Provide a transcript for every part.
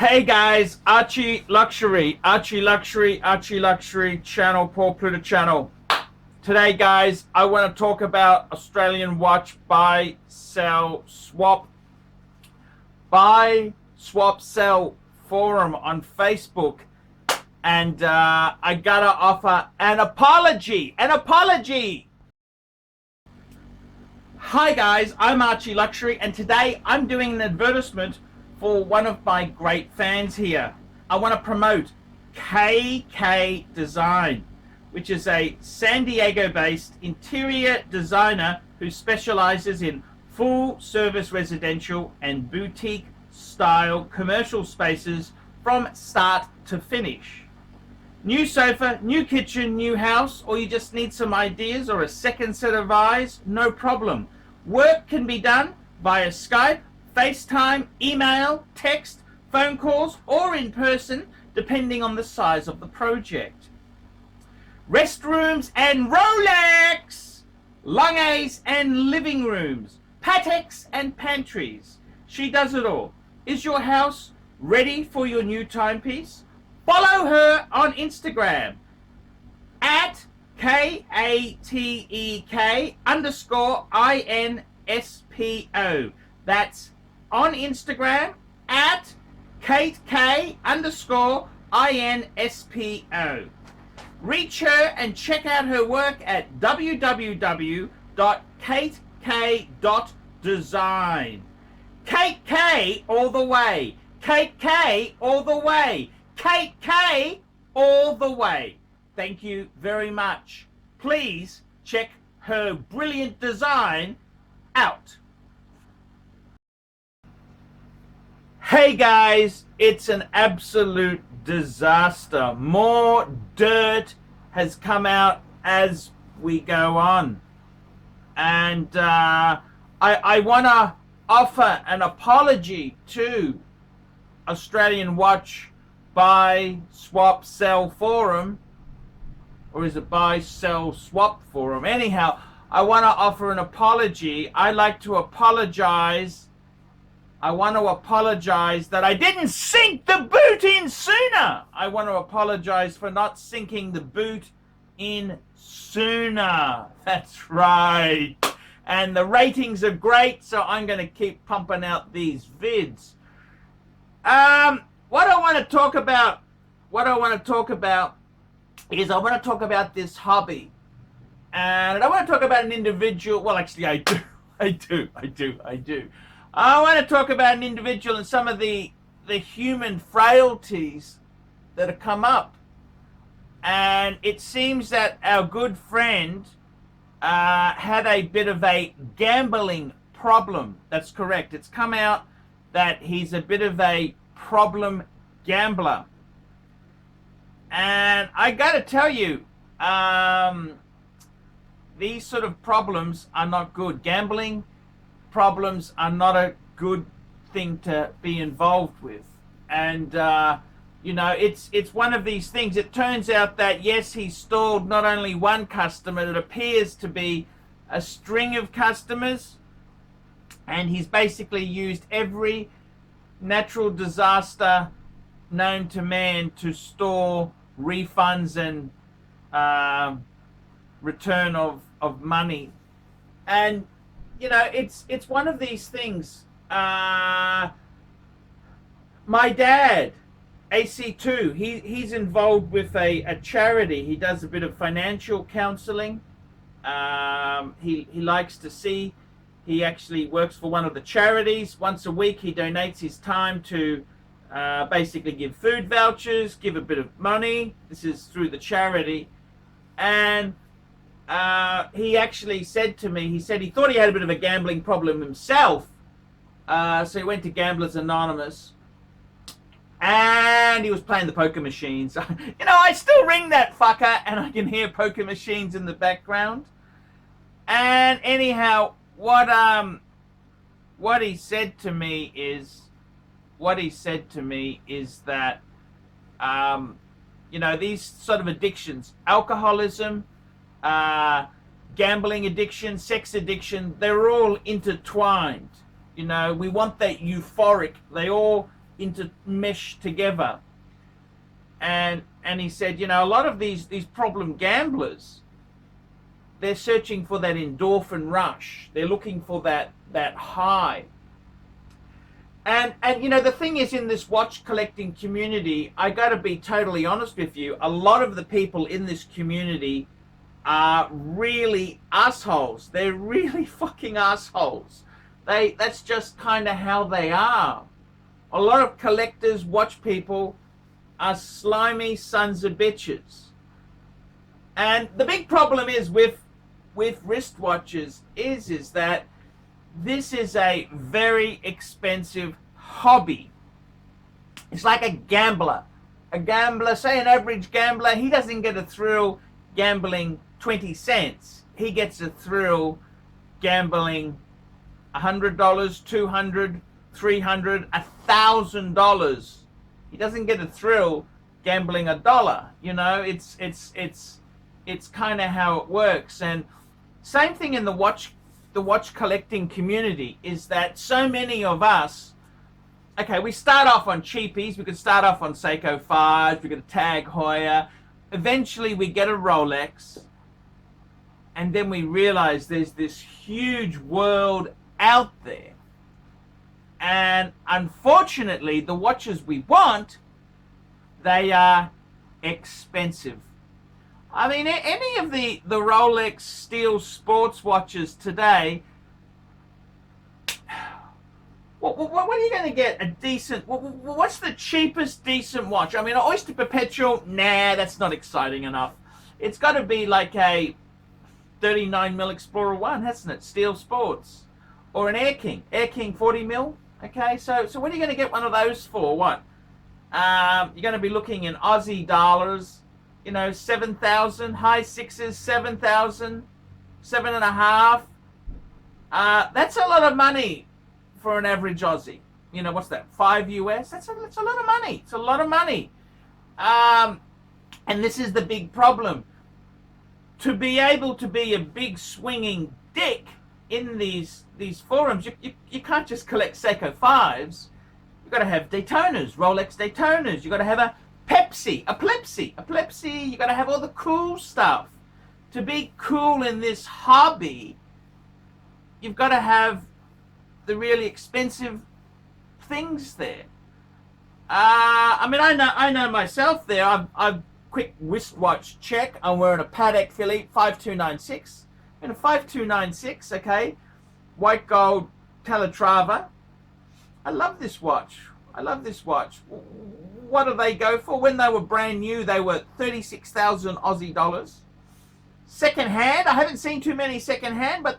Hey guys, ArchieLuxury channel, Paul Pluta channel. Today guys, I want to talk about Australian watch buy, sell, swap. Buy, swap, sell forum on Facebook. And I gotta offer an apology. Hi guys, I'm ArchieLuxury and today I'm doing an advertisement for one of my great fans here. I want to promote KK Design, which is a San Diego-based interior designer who specializes in full-service residential and boutique-style commercial spaces from start to finish. New sofa, new kitchen, new house, or you just need some ideas or a second set of eyes? No problem. Work can be done via Skype, FaceTime, email, text, phone calls, or in person, depending on the size of the project. Restrooms and Rolex! Lungays and living rooms, Pateks and pantries. She does it all. Is your house ready for your new timepiece? Follow her on Instagram at KATEK_INSPO. That's on Instagram at KateK_INSPO. Reach her and check out her work at www.katek.design. Kate K all the way. Kate K all the way. Kate K all the way. Thank you very much. Please check her brilliant design out. Hey guys, it's an absolute disaster. More dirt has come out as we go on. And I want to offer an apology to Australian Watch Buy, Swap, Sell Forum. Or is it Buy, Sell, Swap Forum? Anyhow, I want to offer an apology. I'd like to apologize. I want to apologize that I didn't sink the boot in sooner. I want to apologize for not sinking the boot in sooner. That's right. And the ratings are great, so I'm going to keep pumping out these vids. What I want to talk about is I want to talk about this hobby. And I want to talk about an individual. Well, actually, I do. I want to talk about an individual and some of the human frailties that have come up. And it seems that our good friend had a bit of a gambling problem. That's correct. It's come out that he's a bit of a problem gambler. And I got to tell you, these sort of problems are not good. Gambling problems are not a good thing to be involved with. And you know, it's one of these things. It turns out that yes, he stalled not only one customer, it appears to be a string of customers, and he's basically used every natural disaster known to man to stall refunds and return of money. And you know, it's one of these things. My dad, AC2, he's involved with a charity. He does a bit of financial counseling. He likes to see. He actually works for one of the charities. Once a week, he donates his time to basically give food vouchers, give a bit of money. This is through the charity. And he actually said to me, he said he thought he had a bit of a gambling problem himself. So he went to Gamblers Anonymous. And he was playing the poker machines. You know, I still ring that fucker and I can hear poker machines in the background. And anyhow, what he said to me is that you know, these sort of addictions, alcoholism, gambling addiction, sex addiction, they're all intertwined. You know, we want that euphoric. They all intermesh together. And he said, you know, a lot of these problem gamblers, they're searching for that endorphin rush. They're looking for that high. And you know, the thing is, in this watch collecting community, I got to be totally honest with you, a lot of the people in this community are really assholes. They're really fucking assholes. That's just kind of how they are. A lot of collectors, watch people, are slimy sons of bitches. And the big problem is with wristwatches is that this is a very expensive hobby. It's like a gambler. A gambler, say an average gambler, he doesn't get a thrill gambling 20 cents. He gets a thrill gambling $100, $200, $300, $1,000. He doesn't get a thrill gambling $1. You know, it's kind of how it works. And same thing in the watch collecting community is that so many of us, okay, we start off on cheapies. We could start off on Seiko 5s. We get a Tag Heuer. Eventually, we get a Rolex, and then we realize there's this huge world out there. And unfortunately, the watches we want, they are expensive. I mean, any of the Rolex steel sports watches today, what are you going to get a decent, what's the cheapest decent watch? I mean, an Oyster Perpetual, nah, that's not exciting enough. It's got to be like a 39mm Explorer 1, hasn't it? Steel sports. Or an Air King 40mm. Okay, so what are you going to get one of those for? What? You're going to be looking in Aussie dollars, you know, 7,000, high sixes, 7,000, 7.5. That's a lot of money for an average Aussie. You know, what's that? 5 US? That's a lot of money. It's a lot of money. And this is the big problem. To be able to be a big swinging dick in these forums, you can't just collect Seiko 5s. You've got to have Daytonas, Rolex Daytonas. You've got to have a Pepsi, a Plepsi. You've got to have all the cool stuff. To be cool in this hobby, you've got to have the really expensive things there. I mean, I know myself there. I've quick wristwatch check. I'm wearing a Patek Philippe 5296. And a 5296, okay, white gold Calatrava. I love this watch. What do they go for? When they were brand new, they were 36,000 Aussie dollars. Second hand, I haven't seen too many second hand, but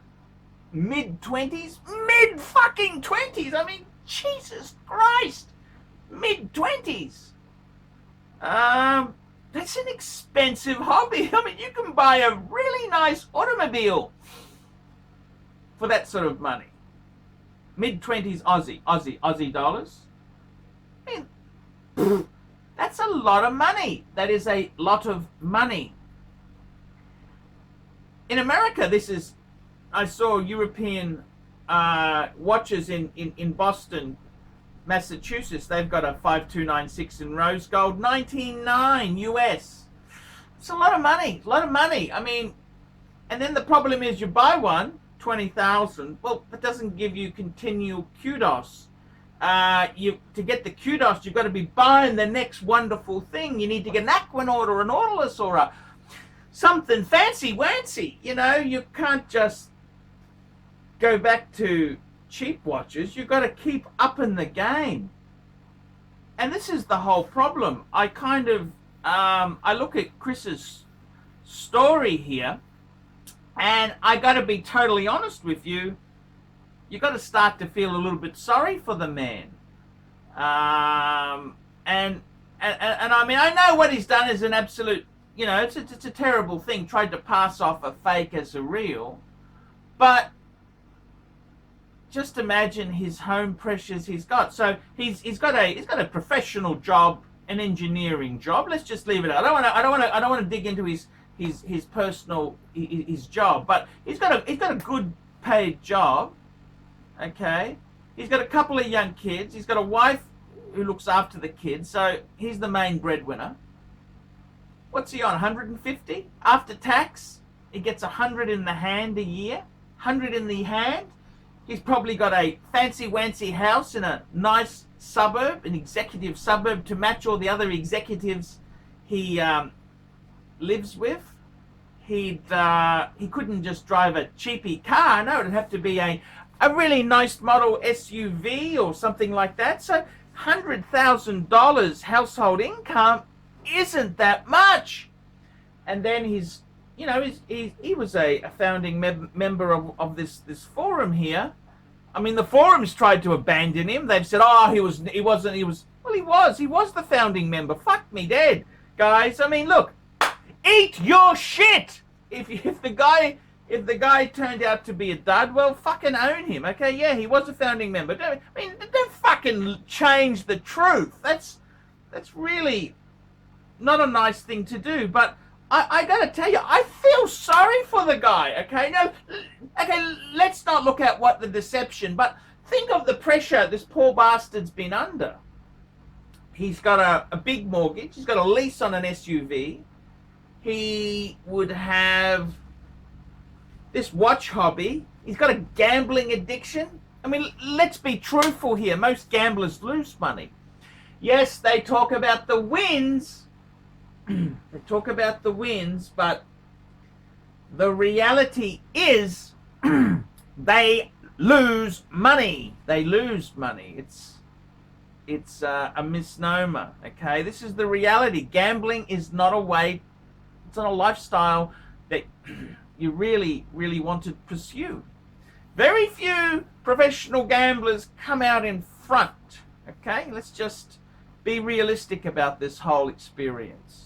mid-20s, mid-fucking-20s. I mean, Jesus Christ, mid-20s. That's an expensive hobby. I mean, you can buy a really nice automobile for that sort of money. Mid-20s Aussie dollars. I mean, that's a lot of money. That is a lot of money. In America, I saw European watches in Boston, Massachusetts. They've got a 5296 in rose gold, 19.9 US. It's a lot of money. I mean, and then the problem is you buy one, 20,000. Well, that doesn't give you continual kudos. To get the kudos, you've got to be buying the next wonderful thing. You need to get an Aquanaut or an Nautilus or a something fancy-wancy. You know, you can't just go back to cheap watches. You've got to keep upping the game. And this is the whole problem. I kind of, I look at Chris's story here, and I got to be totally honest with you. You got to start to feel a little bit sorry for the man. And I mean, I know what he's done is an absolute, you know, it's a terrible thing. Tried to pass off a fake as a real, but just imagine his home pressures he's got. So he's got a professional job, an engineering job. Let's just leave it out. I don't want to dig into his personal his job, but he's got a good paid job. Okay, he's got a couple of young kids. He's got a wife who looks after the kids. So he's the main breadwinner. What's he on? 150 after tax? He gets 100 in the hand a year. 100 in the hand. He's probably got a fancy-wancy house in a nice suburb, an executive suburb to match all the other executives he lives with. He couldn't just drive a cheapy car. No, it'd have to be a really nice model SUV or something like that. So $100,000 household income isn't that much. And then he was a founding member of this forum here. I mean, the forums tried to abandon him. They've said, oh, he was the founding member. Fuck me dead, guys. I mean, look, eat your shit. If the guy turned out to be a dud, well, fucking own him, okay? Yeah, he was a founding member. Don't fucking change the truth. That's really not a nice thing to do. But I gotta tell you, I feel sorry for the guy, okay? No, okay, let's not look at what the deception, but think of the pressure this poor bastard's been under. He's got a big mortgage. He's got a lease on an SUV. He would have this watch hobby. He's got a gambling addiction. I mean, let's be truthful here. Most gamblers lose money. Yes, they talk about the wins. They talk about the wins, but the reality is they lose money. They lose money. It's a misnomer, okay? This is the reality. Gambling is not a way, it's not a lifestyle that you really, really want to pursue. Very few professional gamblers come out in front, okay? Let's just be realistic about this whole experience.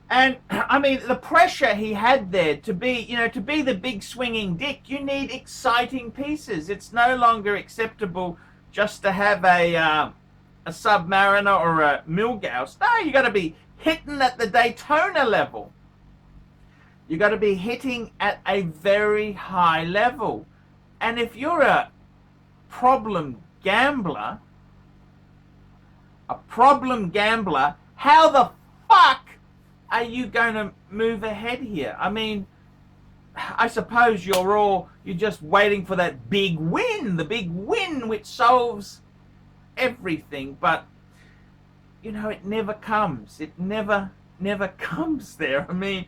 And I mean, the pressure he had there to be the big swinging dick, you need exciting pieces. It's no longer acceptable just to have a Submariner or a Milgauss. No, you got to be hitting at the Daytona level. You got to be hitting at a very high level. And if you're a problem gambler, how the fuck are you going to move ahead here? I mean, I suppose you're just waiting for that big win, the big win which solves everything, but you know, it never comes. It never comes there. I mean,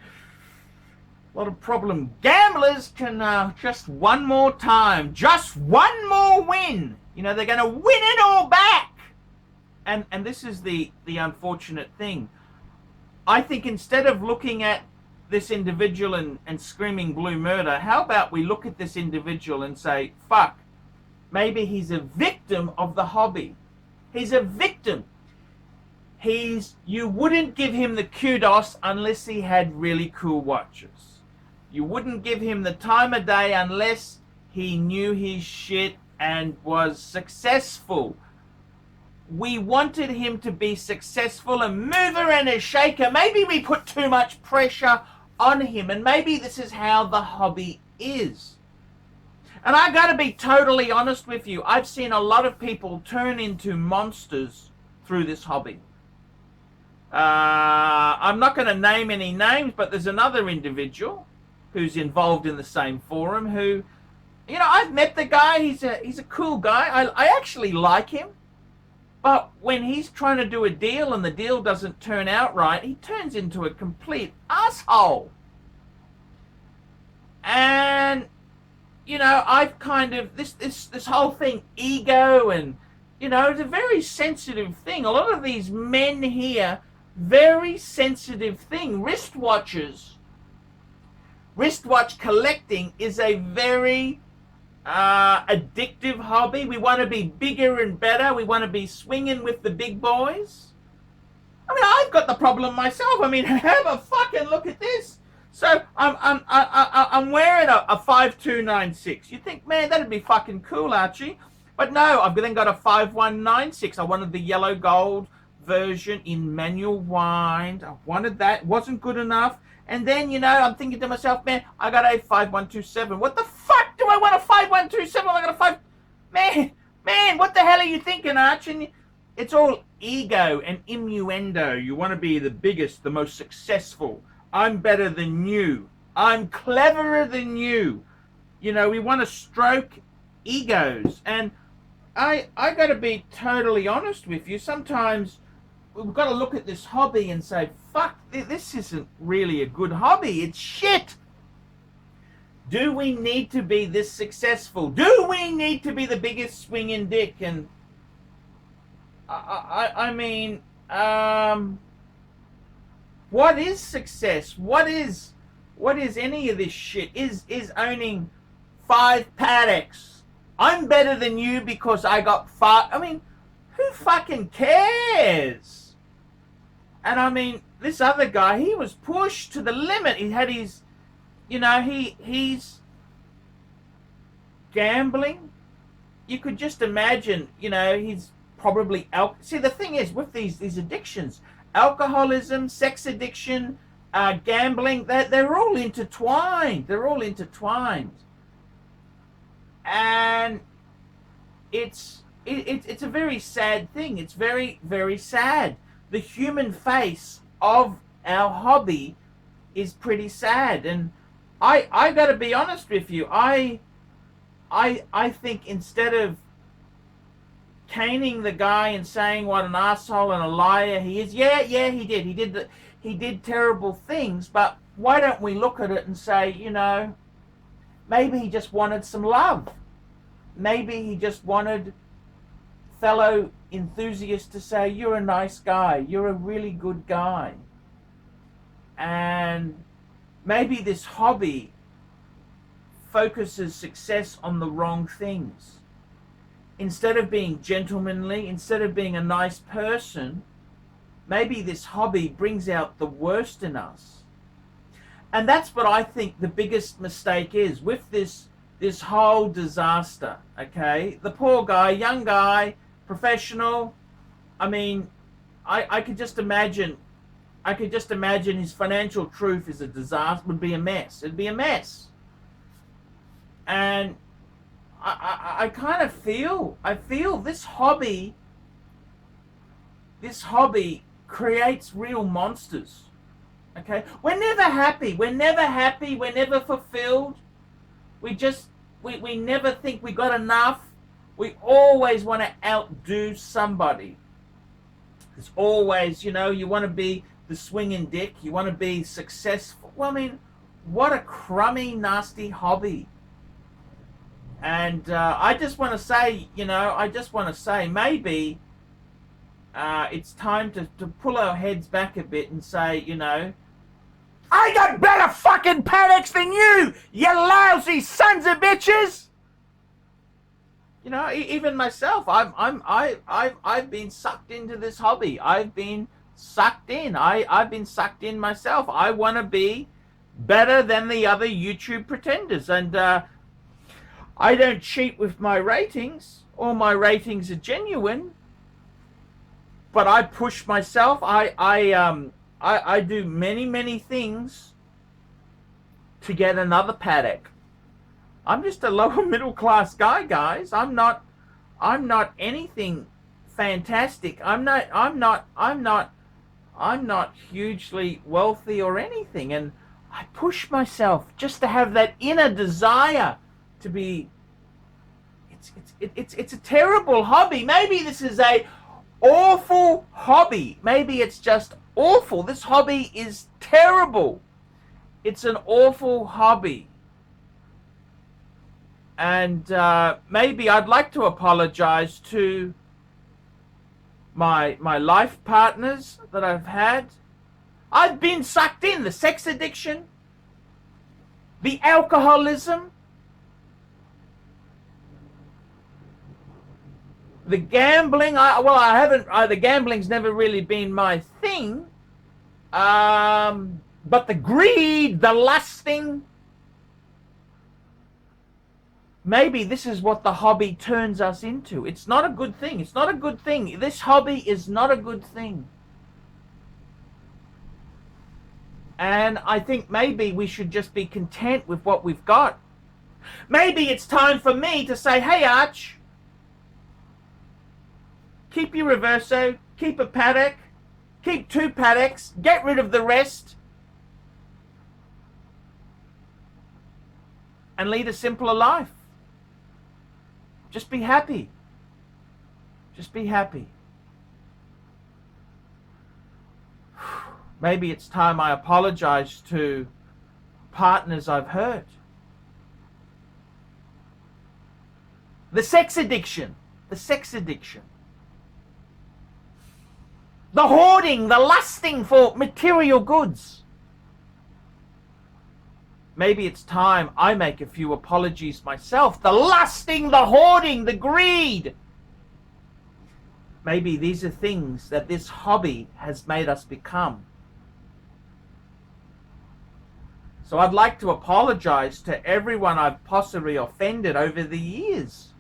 a lot of problem gamblers can just one more time, just one more win. You know, they're going to win it all back. And this is the unfortunate thing. I think instead of looking at this individual and screaming blue murder, how about we look at this individual and say, fuck, maybe he's a victim of the hobby. He's a victim. You wouldn't give him the kudos unless he had really cool watches. You wouldn't give him the time of day unless he knew his shit and was successful. We wanted him to be successful, a mover and a shaker. Maybe we put too much pressure on him, and maybe this is how the hobby is. And I got to be totally honest with you. I've seen a lot of people turn into monsters through this hobby. I'm not going to name any names, but there's another individual who's involved in the same forum who, you know, I've met the guy. He's a cool guy. I actually like him. But when he's trying to do a deal and the deal doesn't turn out right, he turns into a complete asshole. And, you know, I've kind of, this whole thing, ego, and, you know, it's a very sensitive thing. A lot of these men here, very sensitive thing. Wristwatch collecting is a very addictive hobby. We want to be bigger and better. We want to be swinging with the big boys. I mean, I've got the problem myself. I mean, have a fucking look at this. So I'm wearing a 5296. You think, man, that'd be fucking cool, Archie. But no, I've then got a 5196. I wanted the yellow gold version in manual wind. I wanted that. It wasn't good enough. And then, you know, I'm thinking to myself, man, I got a 5127. What the fuck do I want a 5127? I got a 5... Man, what the hell are you thinking, Arch? And it's all ego and innuendo. You want to be the biggest, the most successful. I'm better than you. I'm cleverer than you. You know, we want to stroke egos. And I got to be totally honest with you. Sometimes we've got to look at this hobby and say, fuck, this isn't really a good hobby. It's shit. Do we need to be this successful? Do we need to be the biggest swinging dick? And I mean, what is success? What is any of this shit? Is owning 5 paddocks? I'm better than you because I got 5. I mean, who fucking cares? And I mean, this other guy, he was pushed to the limit. He had his, you know, he's gambling. You could just imagine, you know, he's probably see, the thing is with these addictions, alcoholism, sex addiction, gambling, they're all intertwined. They're all intertwined. And it's a very sad thing. It's very, very sad. The human face of our hobby is pretty sad. And I got to be honest with you. I think instead of caning the guy and saying what an asshole and a liar he is, yeah, he did terrible things, but why don't we look at it and say, you know, maybe he just wanted some love. Maybe he just wanted fellow enthusiasts to say, you're a nice guy, you're a really good guy. And maybe this hobby focuses success on the wrong things. Instead of being gentlemanly, instead of being a nice person, maybe this hobby brings out the worst in us. And that's what I think the biggest mistake is with this whole disaster, okay? The poor guy, young guy, professional. I mean, I could just imagine his financial truth is a disaster, would be a mess. It'd be a mess. And I kind of feel this hobby creates real monsters. Okay? We're never happy. We're never fulfilled. We never think we got enough. We always want to outdo somebody. There's always, you know, you want to be the swinging dick. You want to be successful. Well, I mean, what a crummy, nasty hobby. And I just want to say, you know, maybe it's time to pull our heads back a bit and say, you know, I got better fucking paddocks than you lousy sons of bitches. You know, even myself, I've been sucked into this hobby. I've been sucked in. I've been sucked in myself. I want to be better than the other YouTube pretenders, and I don't cheat with my ratings. All my ratings are genuine, but I push myself. I do many things to get another paddock. I'm just a lower middle class guy, guys. I'm not anything fantastic. I'm not hugely wealthy or anything, and I push myself just to have that inner desire to be. It's a terrible hobby. Maybe this is a awful hobby. Maybe it's just awful. This hobby is terrible. It's an awful hobby. And maybe I'd like to apologize to my life partners that I've had. I've been sucked in. The sex addiction, the alcoholism, the gambling. The gambling's never really been my thing. But the greed, the lusting. Maybe this is what the hobby turns us into. It's not a good thing. It's not a good thing. This hobby is not a good thing. And I think maybe we should just be content with what we've got. Maybe it's time for me to say, hey, Arch, Keep your reverso, keep a paddock, keep 2 paddocks, get rid of the rest, and lead a simpler life. Just be happy. Just be happy. Maybe it's time I apologize to partners I've hurt. The sex addiction. The sex addiction. The hoarding, the lusting for material goods. Maybe it's time I make a few apologies myself. The lusting, the hoarding, the greed. Maybe these are things that this hobby has made us become. So I'd like to apologize to everyone I've possibly offended over the years.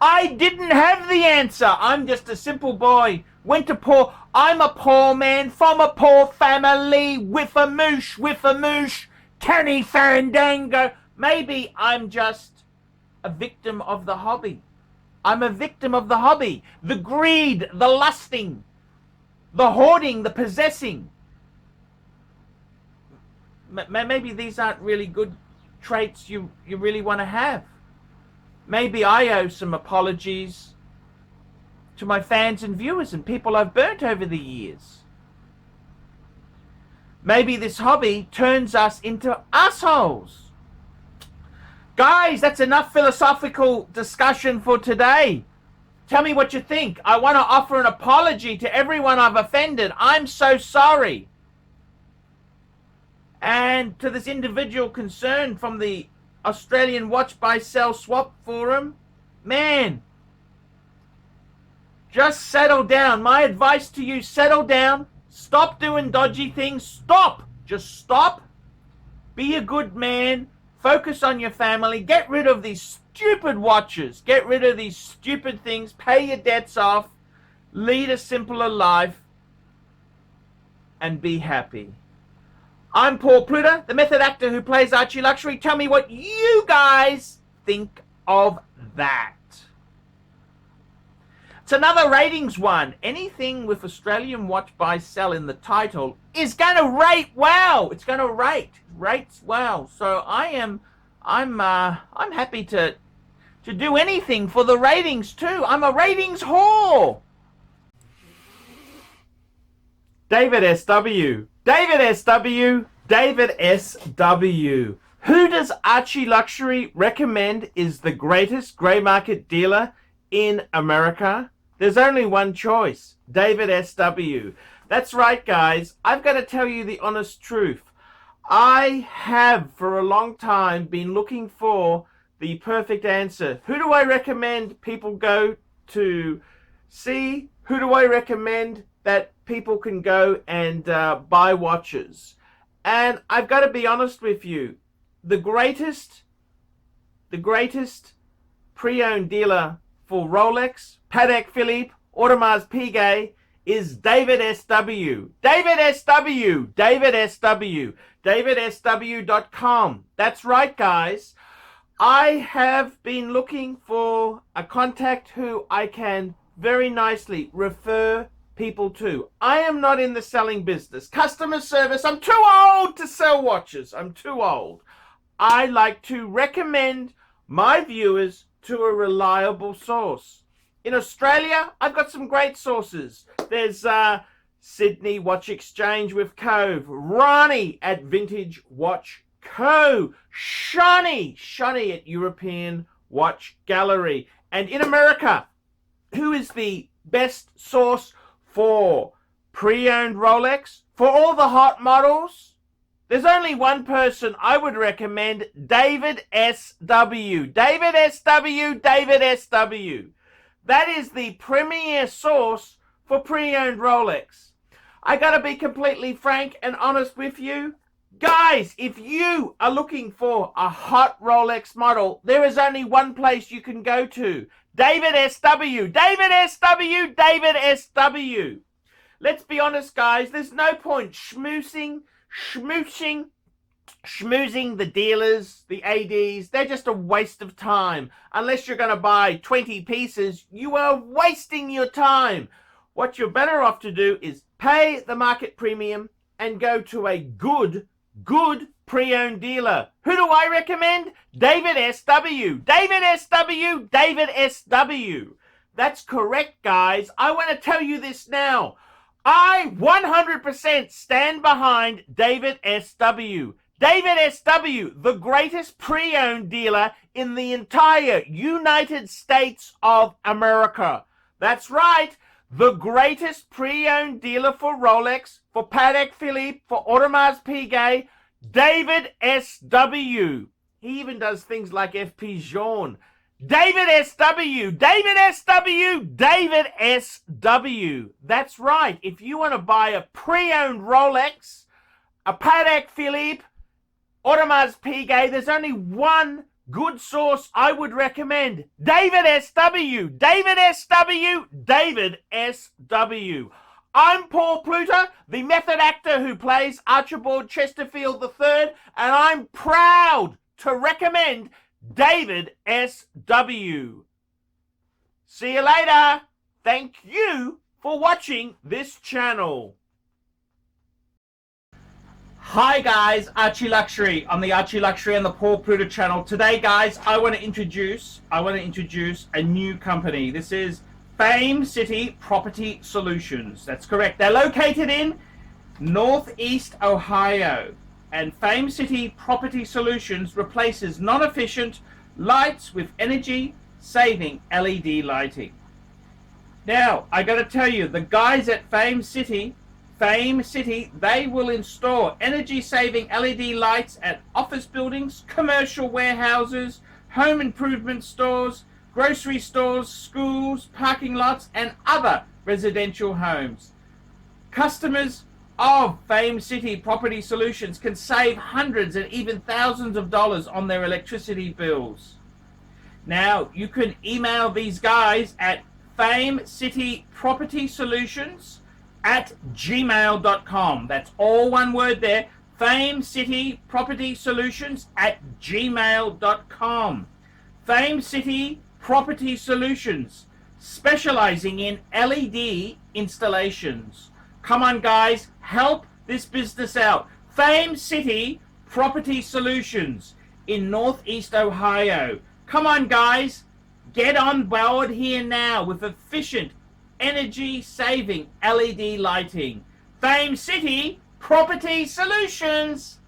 I didn't have the answer. I'm just a simple boy. I'm a poor man from a poor family with a moosh, canny fandango. Maybe I'm just a victim of the hobby. I'm a victim of the hobby. The greed, the lusting, the hoarding, the possessing. Maybe these aren't really good traits you really want to have. Maybe I owe some apologies to my fans and viewers and people I've burnt over the years. Maybe this hobby turns us into assholes. Guys, that's enough philosophical discussion for today. Tell me what you think. I want to offer an apology to everyone I've offended. I'm so sorry. And to this individual concerned from the Australian Watch Buy Sell Swap Forum, man, just settle down. My advice to you, settle down. Stop doing dodgy things. Stop. Just stop. Be a good man. Focus on your family. Get rid of these stupid watches. Get rid of these stupid things. Pay your debts off. Lead a simpler life. And be happy. I'm Paul Pluta, the method actor who plays ArchieLuxury. Tell me what you guys think of that. It's another ratings one. Anything with Australian Watch Buy Sell in the title is going to rate well. It's going to rates well. So I'm happy to do anything for the ratings too. I'm a ratings whore. David SW. David SW. David SW. Who does ArchieLuxury recommend is the greatest grey market dealer in America? There's only one choice. David SW. That's right, guys. I've got to tell you the honest truth. I have for a long time been looking for the perfect answer. Who do I recommend people go to see? Who do I recommend that people can go and buy watches? And I've got to be honest with you. The greatest pre-owned dealer for Rolex, Patek Philippe, Audemars Piguet is David SW. David SW. David SW. DavidSW.com. That's right, guys. I have been looking for a contact who I can very nicely refer people to. I am not in the selling business. Customer service, I'm too old to sell watches. I'm too old. I like to recommend my viewers to a reliable source. In Australia, I've got some great sources. There's Sydney Watch Exchange with Cove, Ronnie at Vintage Watch Co, Shani at European Watch Gallery. And in America, who is the best source for pre-owned Rolex? For all the hot models? There's only one person I would recommend, David SW. David SW, David SW. That is the premier source for pre-owned Rolex. I gotta be completely frank and honest with you. Guys, if you are looking for a hot Rolex model, there is only one place you can go to. David SW. David SW, David SW. Let's be honest, guys. There's no point schmooching schmoozing the dealers, the ADs, they're just a waste of time. Unless you're going to buy 20 pieces, you are wasting your time. What you're better off to do is pay the market premium and go to a good pre-owned dealer. Who do I recommend? David SW. David SW. David SW. That's correct, guys. I want to tell you this now. I 100% stand behind David SW. David SW, the greatest pre-owned dealer in the entire United States of America. That's right. The greatest pre-owned dealer for Rolex, for Patek Philippe, for Audemars Piguet, David SW. He even does things like FP Journe. David SW, David SW, David SW. That's right. If you want to buy a pre-owned Rolex, a Patek Philippe, Audemars Piguet, there's only one good source I would recommend. David SW, David SW, David SW. I'm Paul Pluta, the method actor who plays Archibald Chesterfield III, and I'm proud to recommend David SW. See you later. Thank you for watching this channel. Hi guys, ArchieLuxury on the ArchieLuxury and the Paul Pluta channel. Today guys, I want to introduce a new company. This is Fame City Property Solutions. That's correct. They're located in Northeast Ohio. And Fame City Property Solutions replaces non-efficient lights with energy-saving LED lighting. Now, I got to tell you, the guys at Fame City, they will install energy-saving LED lights at office buildings, commercial warehouses, home improvement stores, grocery stores, schools, parking lots, and other residential homes. Customers of Fame City Property Solutions can save hundreds and even thousands of dollars on their electricity bills. Now, you can email these guys at famecitypropertysolutions@gmail.com. That's all one word there. famecitypropertysolutions@gmail.com. Fame City Property Solutions, specializing in LED installations. Come on, guys, help this business out. Fame City Property Solutions in Northeast Ohio. Come on, guys, get on board here now with efficient, energy-saving LED lighting. Fame City Property Solutions.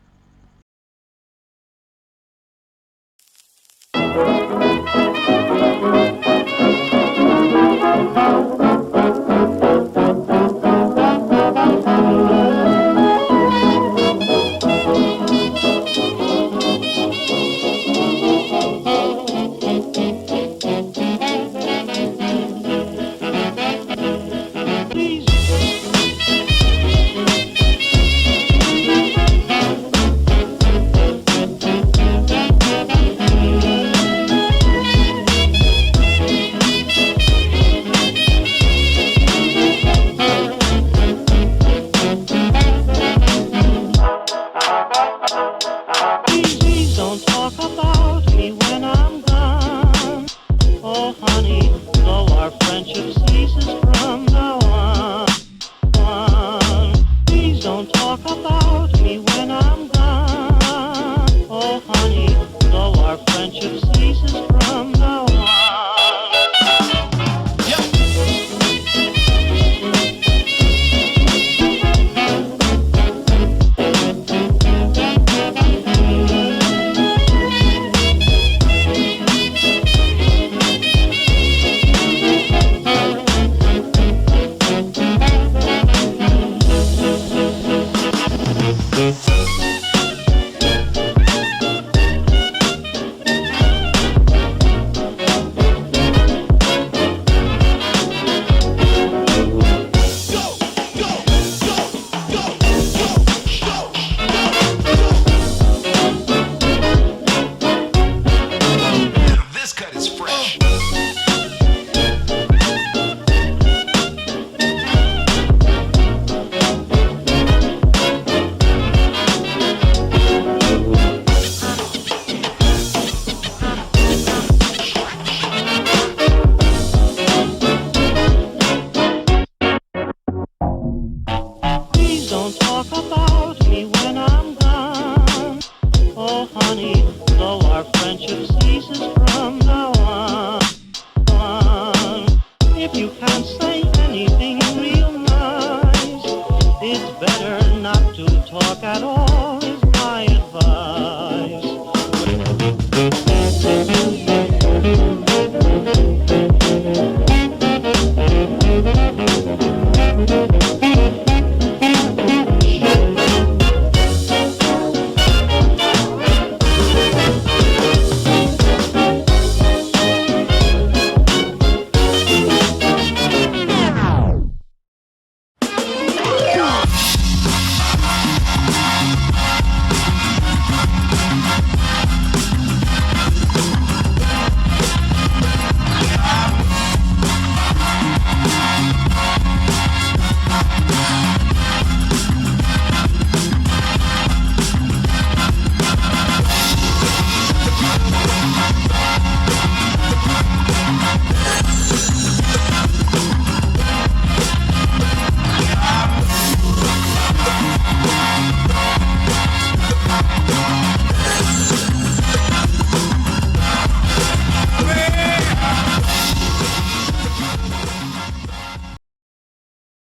Oh honey, though our friendship ceases from now on, if you can't say